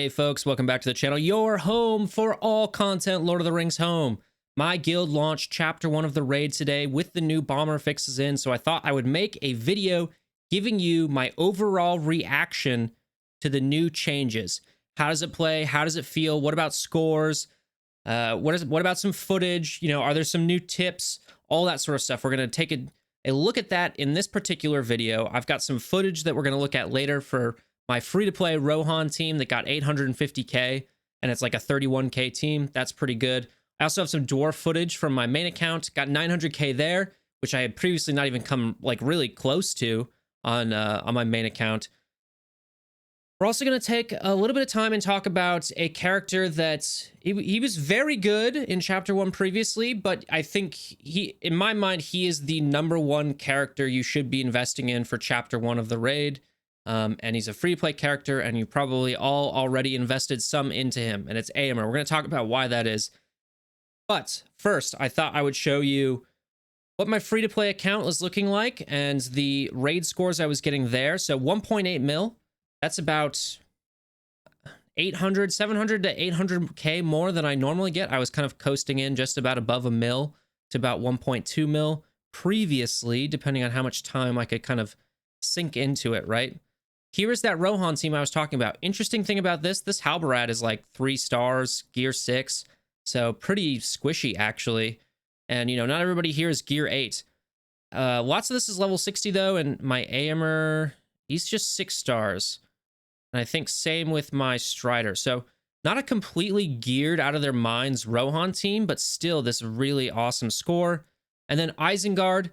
Hey folks, welcome back to the channel, your home for all content Lord of the Rings home. My guild launched chapter 1 of the raid today with the new bomber fixes in, so I thought I would make a video giving you my overall reaction to the new changes. How does it play? How does it feel? What about scores? What about some footage? You know, are there some new tips? All that sort of stuff. We're going to take a look at that in this particular video. I've got some footage that we're going to look at later for my free-to-play Rohan team that got 850k, and it's like a 31k team. That's pretty good. I also have some Dwarf footage from my main account. Got 900k there, which I had previously not even come like really close to on my main account. We're also going to take a little bit of time and talk about a character that he was very good in chapter 1 previously, but I think in my mind, he is the #1 character you should be investing in for chapter 1 of the raid. And he's a free-to-play character, and you probably all already invested some into him, and it's Éomer. We're going to talk about why that is. But first, I thought I would show you what my free-to-play account was looking like and the raid scores I was getting there. So 1.8 mil, that's about 700 to 800k more than I normally get. I was kind of coasting in just about above a mil to about 1.2 mil previously, depending on how much time I could kind of sink into it, right? Here is that Rohan team I was talking about. Interesting thing about this Halberad is like 3 stars, gear 6, so pretty squishy actually. And you know, not everybody here is gear 8. Lots of this is level 60 though, and my Éomer, he's just 6 stars. And I think same with my Strider. So not a completely geared out of their minds Rohan team, but still this really awesome score. And then Isengard,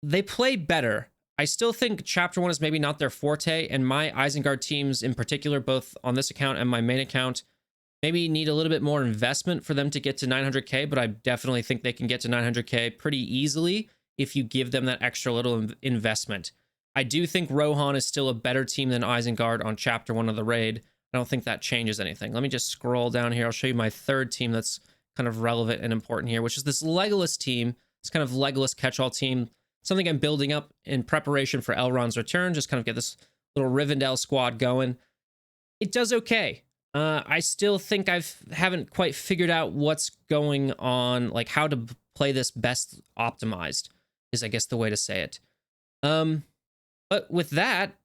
they play better. I still think chapter 1 is maybe not their forte, and my Isengard teams in particular, both on this account and my main account, maybe need a little bit more investment for them to get to 900k, but I definitely think they can get to 900k pretty easily if you give them that extra little investment. I do think Rohan is still a better team than Isengard on chapter 1 of the raid. I don't think that changes anything. Let me just scroll down here. I'll show you my third team that's kind of relevant and important here, which is this Legolas team. It's kind of Legolas catch-all team. Something I'm building up in preparation for Elrond's return, just kind of get this little Rivendell squad going. It does okay. I still think haven't quite figured out what's going on, like how to play this best optimized is I guess the way to say it. But with that,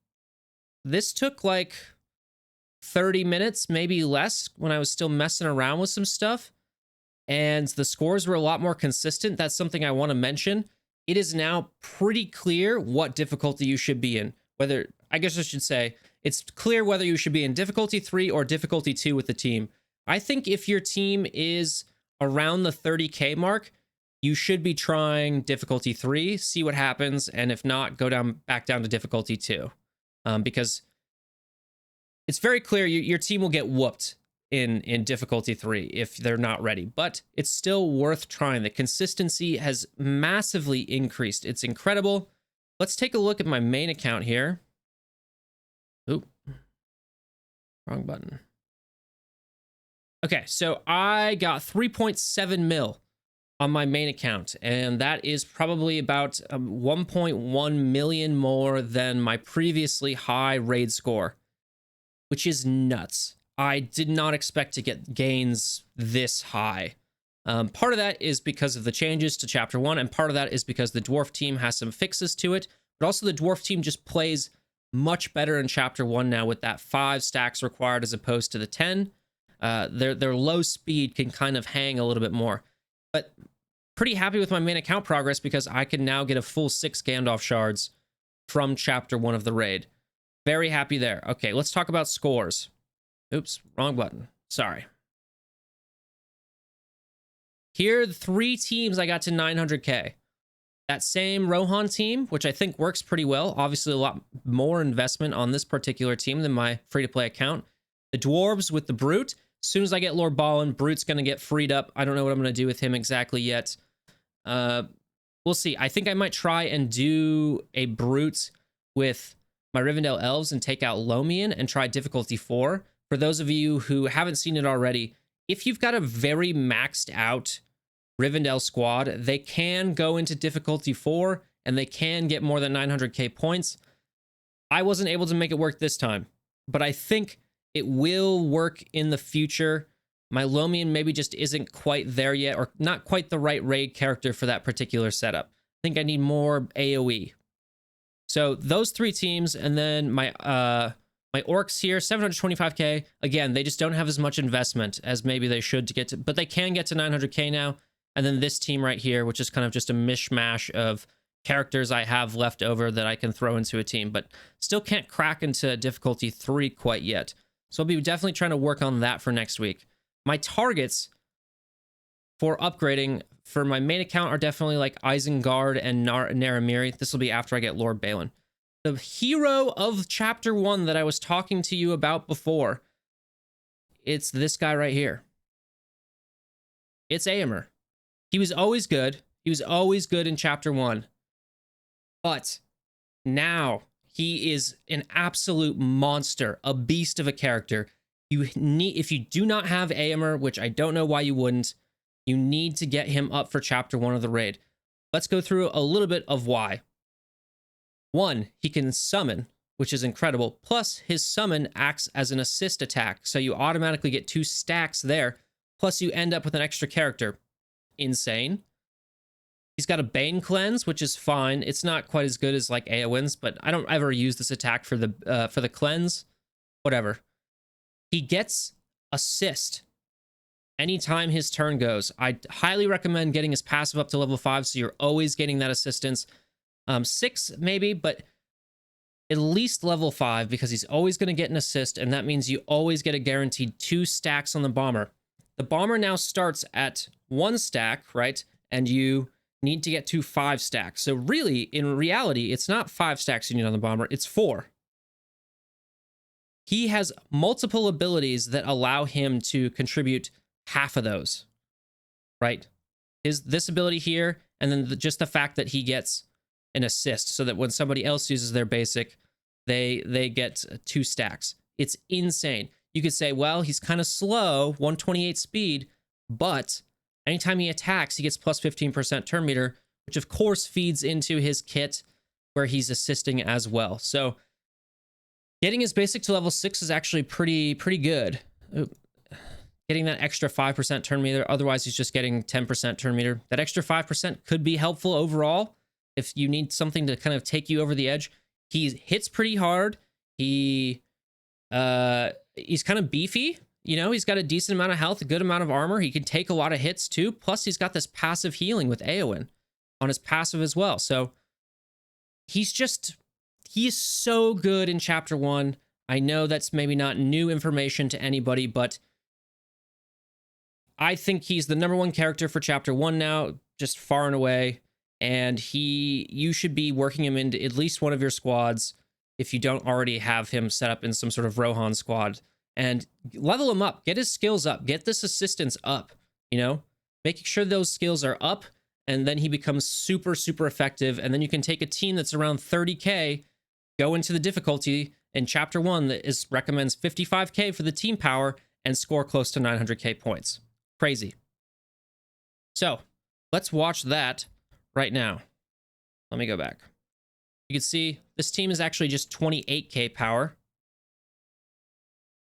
this took like 30 minutes, maybe less, when I was still messing around with some stuff. And the scores were a lot more consistent. That's something I want to mention. It is now pretty clear what difficulty you should be in. Whether, I guess I should say, it's clear whether you should be in difficulty 3 or difficulty 2 with the team. I think if your team is around the 30k mark, you should be trying difficulty 3, see what happens, and if not, go back down to difficulty 2. Because it's very clear your team will get whooped in difficulty 3 if they're not ready, but it's still worth trying. The consistency has massively increased. It's incredible. Let's take a look at my main account here. Oop, wrong button. Okay, so I got 3.7 mil on my main account, and that is probably about 1.1 million more than my previously high raid score, which is nuts. I did not expect to get gains this high. Part of that is because of the changes to chapter 1, and part of that is because the Dwarf team has some fixes to it, but also the Dwarf team just plays much better in chapter 1 now with that 5 stacks required as opposed to the 10. Their low speed can kind of hang a little bit more. But pretty happy with my main account progress because I can now get a full 6 Gandalf shards from chapter 1 of the raid. Very happy there. Okay, let's talk about scores. Oops, wrong button. Sorry. Here are the 3 teams I got to 900k. That same Rohan team, which I think works pretty well. Obviously, a lot more investment on this particular team than my free-to-play account. The Dwarves with the Brute. As soon as I get Lord Balin, Brute's going to get freed up. I don't know what I'm going to do with him exactly yet. We'll see. I think I might try and do a Brute with my Rivendell Elves and take out Lomian and try difficulty 4. For those of you who haven't seen it already, if you've got a very maxed out Rivendell squad, they can go into difficulty 4 and they can get more than 900k points. I wasn't able to make it work this time, but I think It will work in the future. My Lomian maybe just isn't quite there yet, or not quite the right raid character for that particular setup. I think I need more AoE. So those 3 teams, and then my orcs here, 725k. Again, they just don't have as much investment as maybe they should to get to, but they can get to 900k now. And then this team right here, which is kind of just a mishmash of characters I have left over that I can throw into a team, but still can't crack into difficulty 3 quite yet. So I'll be definitely trying to work on that for next week. My targets for upgrading for my main account are definitely like Isengard and Naramiri. This will be after I get Lord Balin. The hero of chapter 1 that I was talking to you about before, it's this guy right here. It's Éomer. He was always good. He was always good in chapter 1. But now he is an absolute monster, a beast of a character. If you do not have Éomer, which I don't know why you wouldn't, you need to get him up for chapter 1 of the raid. Let's go through a little bit of why. 1, he can summon, which is incredible. Plus, his summon acts as an assist attack, so you automatically get 2 stacks there. Plus, you end up with an extra character. Insane. He's got a Bane Cleanse, which is fine. It's not quite as good as like Éowyn's, but I don't ever use this attack for the cleanse. Whatever. He gets assist anytime his turn goes. I highly recommend getting his passive up to level 5, so you're always getting that assistance. 6 maybe, but at least level 5, because he's always going to get an assist, and that means you always get a guaranteed 2 stacks on the bomber. The bomber now starts at 1 stack, right? And you need to get to 5 stacks. So really, in reality, it's not 5 stacks you need on the bomber, it's 4. He has multiple abilities that allow him to contribute half of those, right? This ability here, and then just the fact that he gets an assist, so that when somebody else uses their basic, they get 2 stacks. It's insane. You could say, well, he's kind of slow, 128 speed, but anytime he attacks, he gets plus 15% turn meter, which of course feeds into his kit where he's assisting as well. So getting his basic to level 6 is actually pretty good. Getting that extra 5% turn meter, otherwise he's just getting 10% turn meter. That extra 5% could be helpful overall if you need something to kind of take you over the edge. He hits pretty hard. He's kind of beefy. You know, he's got a decent amount of health, a good amount of armor. He can take a lot of hits too. Plus, he's got this passive healing with Éowyn on his passive as well. So he is so good in chapter 1. I know that's maybe not new information to anybody, but I think he's the #1 character for chapter 1 now, just far and away. And you should be working him into at least one of your squads if you don't already have him set up in some sort of Rohan squad. And level him up, get his skills up, get this assistance up, you know, making sure those skills are up, and then he becomes super, super effective. And then you can take a team that's around 30k, go into the difficulty in chapter 1 that recommends 55k for the team power, and score close to 900k points. Crazy. So let's watch that right now. Let me go back. You can see this team is actually just 28k power.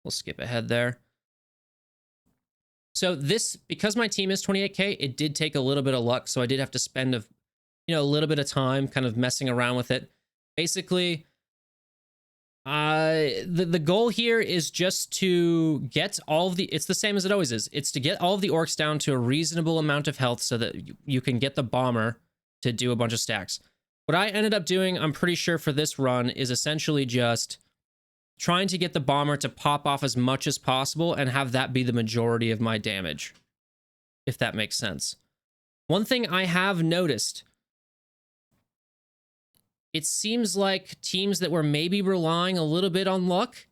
We'll skip ahead there. So this, because my team is 28k, it did take a little bit of luck. So I did have to spend a little bit of time kind of messing around with it. Basically, the goal here is just to get all of it's the same as it always is. It's to get all of the orcs down to a reasonable amount of health so that you can get the bomber to do a bunch of stacks. What I ended up doing, I'm pretty sure for this run, is essentially just trying to get the bomber to pop off as much as possible and have that be the majority of my damage, if that makes sense. One thing I have noticed, it seems like teams that were maybe relying a little bit on luck,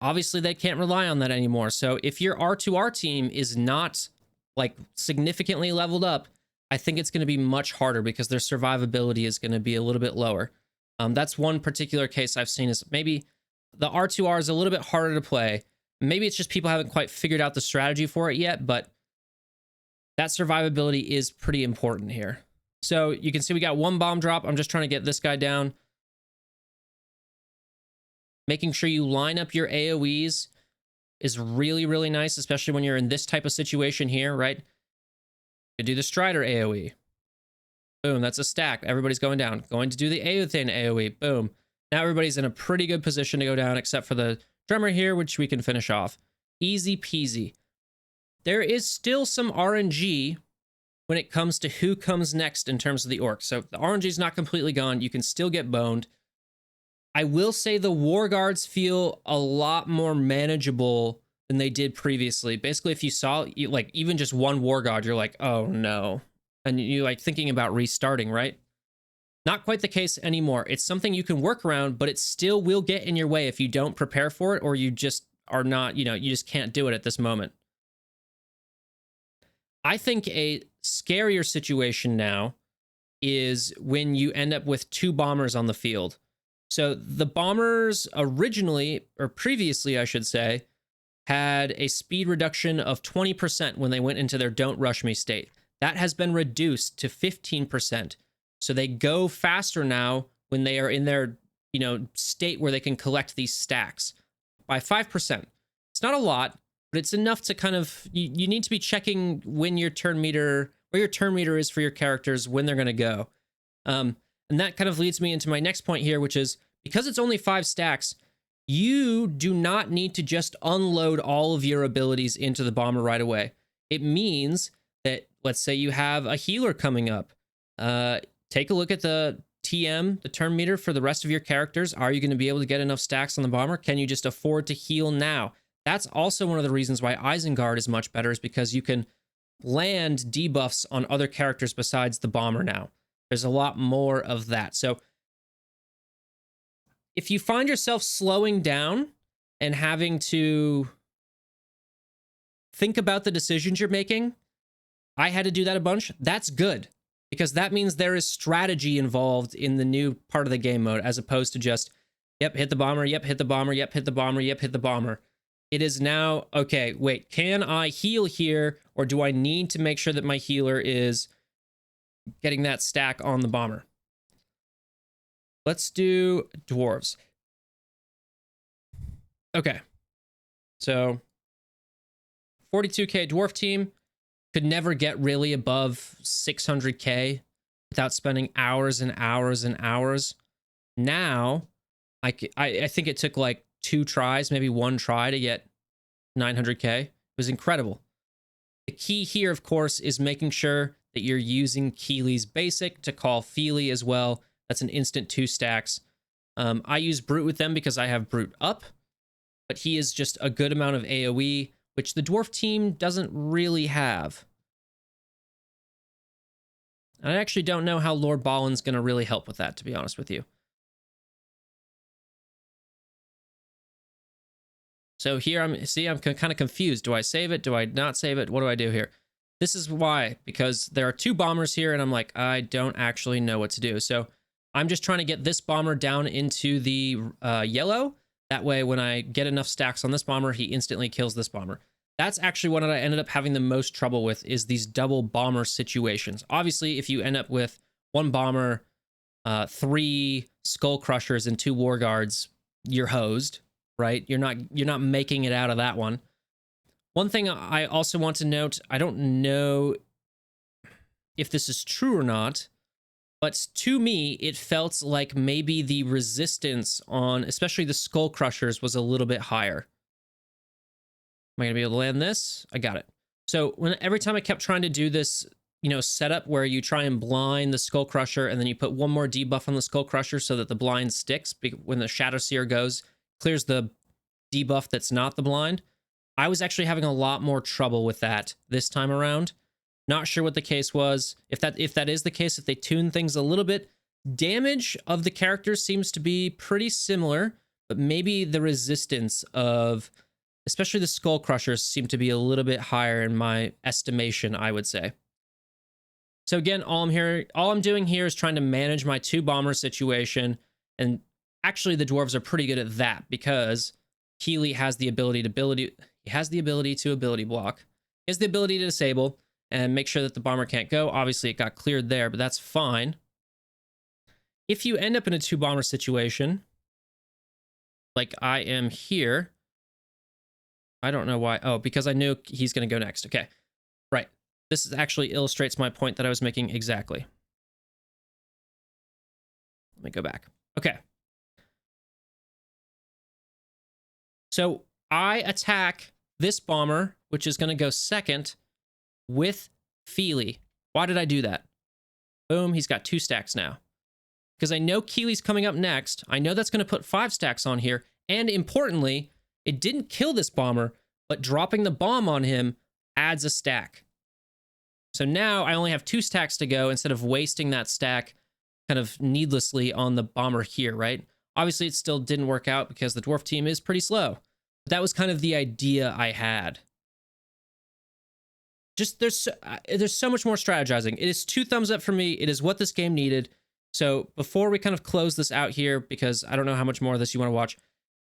obviously they can't rely on that anymore. So if your R2R team is not like significantly leveled up, I think it's going to be much harder because their survivability is going to be a little bit lower. That's one particular case I've seen, is maybe the R2R is a little bit harder to play. Maybe it's just people haven't quite figured out the strategy for it yet, but that survivability is pretty important here. So you can see we got 1 bomb drop. I'm just trying to get this guy down. Making sure you line up your AoEs. is really, really nice, especially when you're in this type of situation here, right? You do the Strider AoE. Boom, that's a stack. Everybody's going down. Going to do the Aothin AoE. Boom. Now everybody's in a pretty good position to go down, except for the drummer here, which we can finish off. Easy peasy. There is still some RNG when it comes to who comes next in terms of the orcs. So the RNG is not completely gone. You can still get boned. I will say the War Guards feel a lot more manageable than they did previously. Basically, if you saw like even just one War Guard, you're like, oh no. And you like thinking about restarting, right? Not quite the case anymore. It's something you can work around, but it still will get in your way if you don't prepare for it, or you just are not, you just can't do it at this moment. I think a scarier situation now is when you end up with 2 bombers on the field. So the bombers originally, or previously, I should say, had a speed reduction of 20% when they went into their don't rush me state. That has been reduced to 15%. So they go faster now when they are in their, state where they can collect these stacks by 5%. It's not a lot, but it's enough to kind of, you need to be checking when your turn meter, where your turn meter is for your characters, when they're going to go. And that kind of leads me into my next point here, which is because it's only 5 stacks, you do not need to just unload all of your abilities into the bomber right away. It means that, let's say you have a healer coming up. Take a look at the TM, the turn meter for the rest of your characters. Are you going to be able to get enough stacks on the bomber? Can you just afford to heal now? That's also one of the reasons why Isengard is much better, is because you can land debuffs on other characters besides the bomber now. There's a lot more of that. So if you find yourself slowing down and having to think about the decisions you're making, I had to do that a bunch. That's good, because that means there is strategy involved in the new part of the game mode, as opposed to just, yep, hit the bomber, yep, hit the bomber, yep, hit the bomber, yep, hit the bomber. It is now, okay, wait, can I heal here, or do I need to make sure that my healer is getting that stack on the bomber? Let's do dwarves. Okay, so 42k dwarf team could never get really above 600k without spending hours and hours and hours. Now, I think it took like 2 tries, maybe 1 try to get 900k. It was incredible. The key here, of course, is making sure that you're using Keely's basic to call Feely as well. That's an instant 2 stacks. I use Brute with them because I have Brute up, but he is just a good amount of AoE, which the dwarf team doesn't really have. I actually don't know how Lord Balin's going to really help with that, to be honest with you. So here I'm kind of confused. Do I save it? Do I not save it? What do I do here? This is why, because there are 2 bombers here and I'm like, I don't actually know what to do. So I'm just trying to get this bomber down into the yellow. That way, when I get enough stacks on this bomber, he instantly kills this bomber. That's actually what I ended up having the most trouble with, is these double bomber situations. Obviously, if you end up with 1 bomber, 3 skull crushers, and 2 war guards, you're hosed, right? You're not making it out of that one. One thing I also want to note, I don't know if this is true or not, but to me, it felt like maybe the resistance on, especially the skull crushers, was a little bit higher. Am I going to be able to land this? I got it. So every time I kept trying to do this, setup where you try and blind the skull crusher and then you put 1 more debuff on the skull crusher so that the blind sticks when the Shadow Seer goes, clears the debuff that's not the blind. I was actually having a lot more trouble with that this time around. Not sure what the case was. If that is the case, if they tune things a little bit, damage of the characters seems to be pretty similar, but maybe the resistance of, especially the skull crushers, seem to be a little bit higher in my estimation, I would say. So again, all I'm doing here is trying to manage my 2 bomber situation, and actually the dwarves are pretty good at that because Keely has the ability to ability block. He has the ability to disable and make sure that the bomber can't go. Obviously, it got cleared there, but that's fine. If you end up in a 2 bomber situation, like I am here, I don't know why. Oh, because I knew he's going to go next. Okay. Right. This actually illustrates my point that I was making exactly. Let me go back. Okay. So I attack this bomber, which is going to go second, with Feely. Why did I do that? Boom, he's got 2 stacks now. Because I know Keely's coming up next. I know that's going to put 5 stacks on here. And importantly, it didn't kill this bomber, but dropping the bomb on him adds a stack. So now I only have 2 stacks to go instead of wasting that stack kind of needlessly on the bomber here, right? Obviously, it still didn't work out because the dwarf team is pretty slow. But that was kind of the idea I had. Just there's so much more strategizing. It is 2 thumbs up for me. It is what this game needed. So before we kind of close this out here, because I don't know how much more of this you want to watch,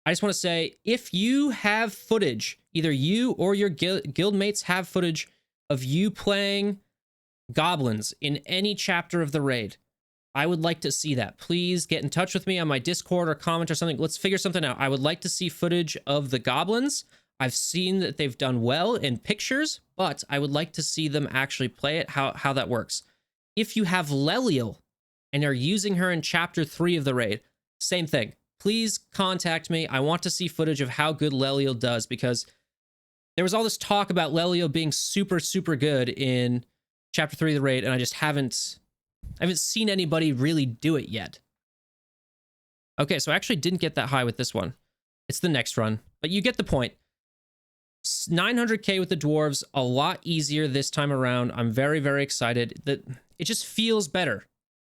I just want to say, if you have footage, either you or your guild mates have footage of you playing goblins in any chapter of the raid, I would like to see that. Please get in touch with me on my Discord or comment or something. Let's figure something out. I would like to see footage of the goblins. I've seen that they've done well in pictures, but I would like to see them actually play it, how that works. If you have Leliel and are using her in chapter 3 of the raid, same thing. Please contact me. I want to see footage of how good Leliel does, because there was all this talk about Leliel being super, super good in chapter 3 of the raid, and I just haven't seen anybody really do it yet. Okay, so I actually didn't get that high with this one. It's the next run, but you get the point. 900k with the dwarves, a lot easier this time around. I'm very, very excited. That it just feels better.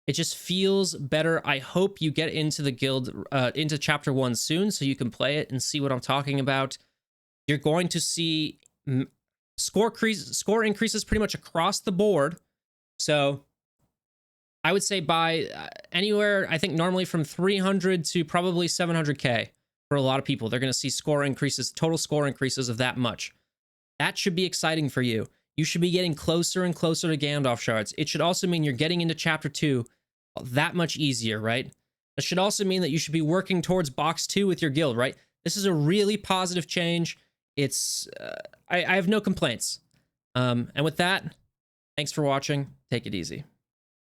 It just feels better. I hope you get into the guild, into chapter 1 soon, so you can play it and see what I'm talking about. You're going to see score increases pretty much across the board. So I would say by anywhere, I think normally from 300 to probably 700k for a lot of people. They're going to see score increases, total score increases of that much. That should be exciting for you. You should be getting closer and closer to Gandalf shards. It should also mean you're getting into chapter 2 that much easier, right? It should also mean that you should be working towards box 2 with your guild, right? This is a really positive change. It's, I have no complaints. And with that, thanks for watching. Take it easy.